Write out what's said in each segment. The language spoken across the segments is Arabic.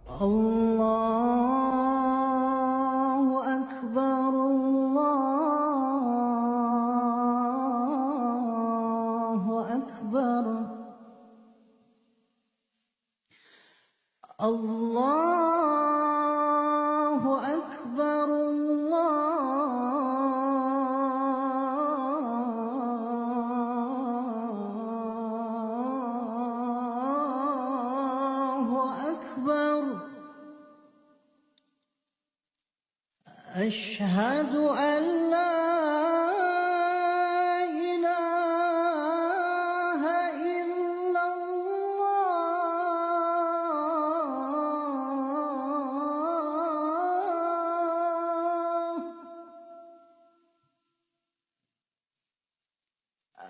الله أكبر الله أكبر الله أكبر الله أكبر أشهد أن لا إله إلا الله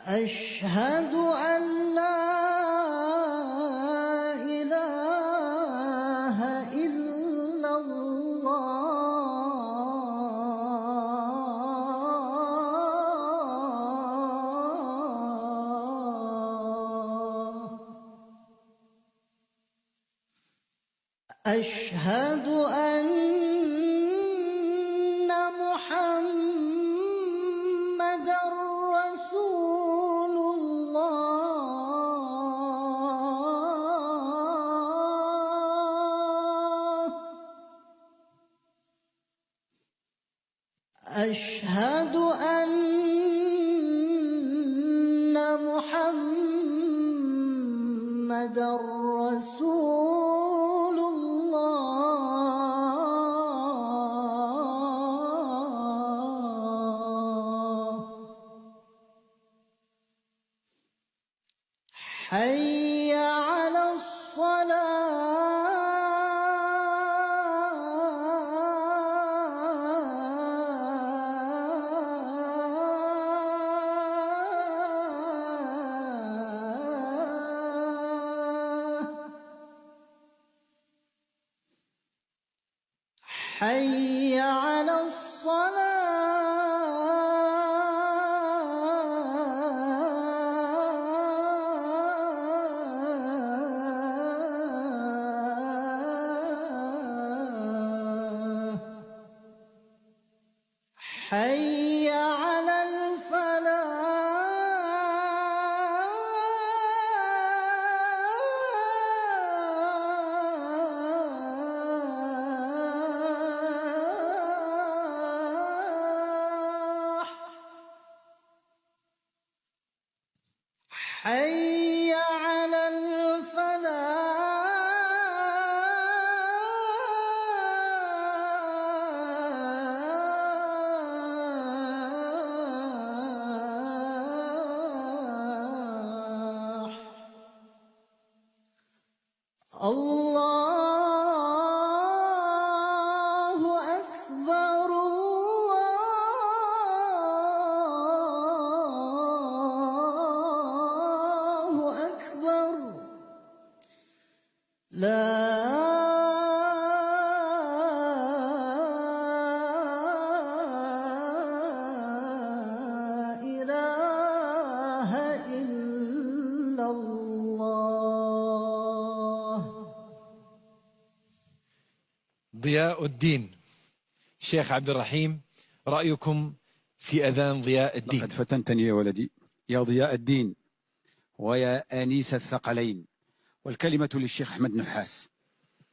أشهد أن لا إله إلا الله أشهد أن محمدًا رسول الله أشهد أن محمدًا رسول الله حي على الصلاة حي على الصلاة حي على الفلاح حي على الفلاح الله أكبر الله أكبر لا إله إلا الله. ضياء الدين. شيخ عبد الرحيم، رأيكم في أذان ضياء الدين؟ لقد فتنتني يا ولدي يا ضياء الدين ويا أنيس الثقلين، والكلمة للشيخ أحمد نحاس.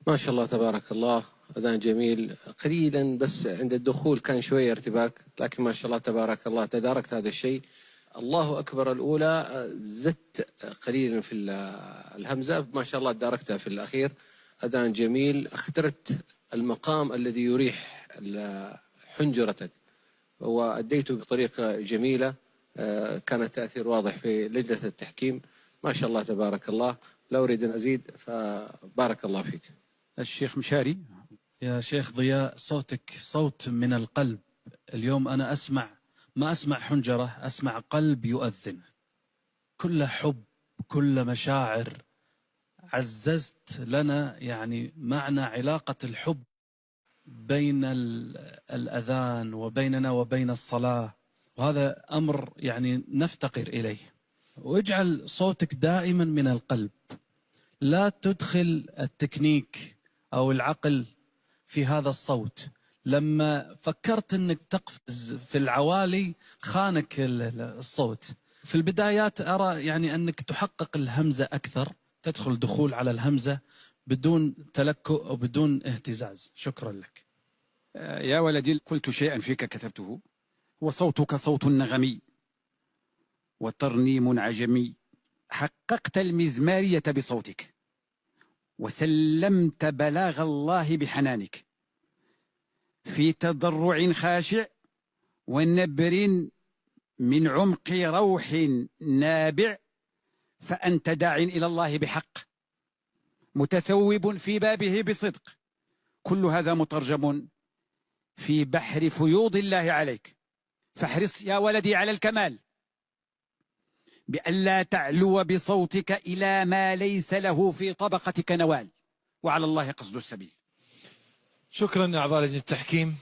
ما شاء الله تبارك الله، أذان جميل. قليلا بس عند الدخول كان شوية ارتباك، لكن ما شاء الله تبارك الله تداركت هذا الشيء. الله أكبر الأولى زدت قليلا في الهمزة، ما شاء الله تداركتها في الأخير. أذان جميل، اخترت المقام الذي يريح حنجرتك وأديته بطريقة جميلة. كان التأثير واضح في لجنة التحكيم. ما شاء الله تبارك الله. لا أريد أن أزيد، فبارك الله فيك. الشيخ مشاري. يا شيخ ضياء، صوتك صوت من القلب. اليوم أنا ما أسمع حنجرة، أسمع قلب يؤذن، كل حب، كل مشاعر. عززت لنا يعني معنى علاقة الحب بين الأذان وبيننا وبين الصلاة، وهذا أمر يعني نفتقر إليه. واجعل صوتك دائما من القلب، لا تدخل التكنيك أو العقل في هذا الصوت؟ لما فكرت أنك تقفز في العوالي خانك الصوت. في البدايات أرى يعني أنك تحقق الهمزة أكثر، تدخل دخول على الهمزة بدون تلكؤ أو بدون اهتزاز. شكرا لك. يا ولدي، قلت شيئا فيك كتبته: وصوتك صوت نغمي وترنيم عجمي، حققت المزمارية بصوتك وسلمت بلاغ الله بحنانك، في تضرع خاشع ونبر من عمق روح نابع، فأنت داع إلى الله بحق، متثوب في بابه بصدق. كل هذا مترجم في بحر فيوض الله عليك. فاحرص يا ولدي على الكمال، بألا تعلو بصوتك إلى ما ليس له في طبقتك نوال، وعلى الله قصد السبيل. شكرا أعضاء لجنة التحكيم.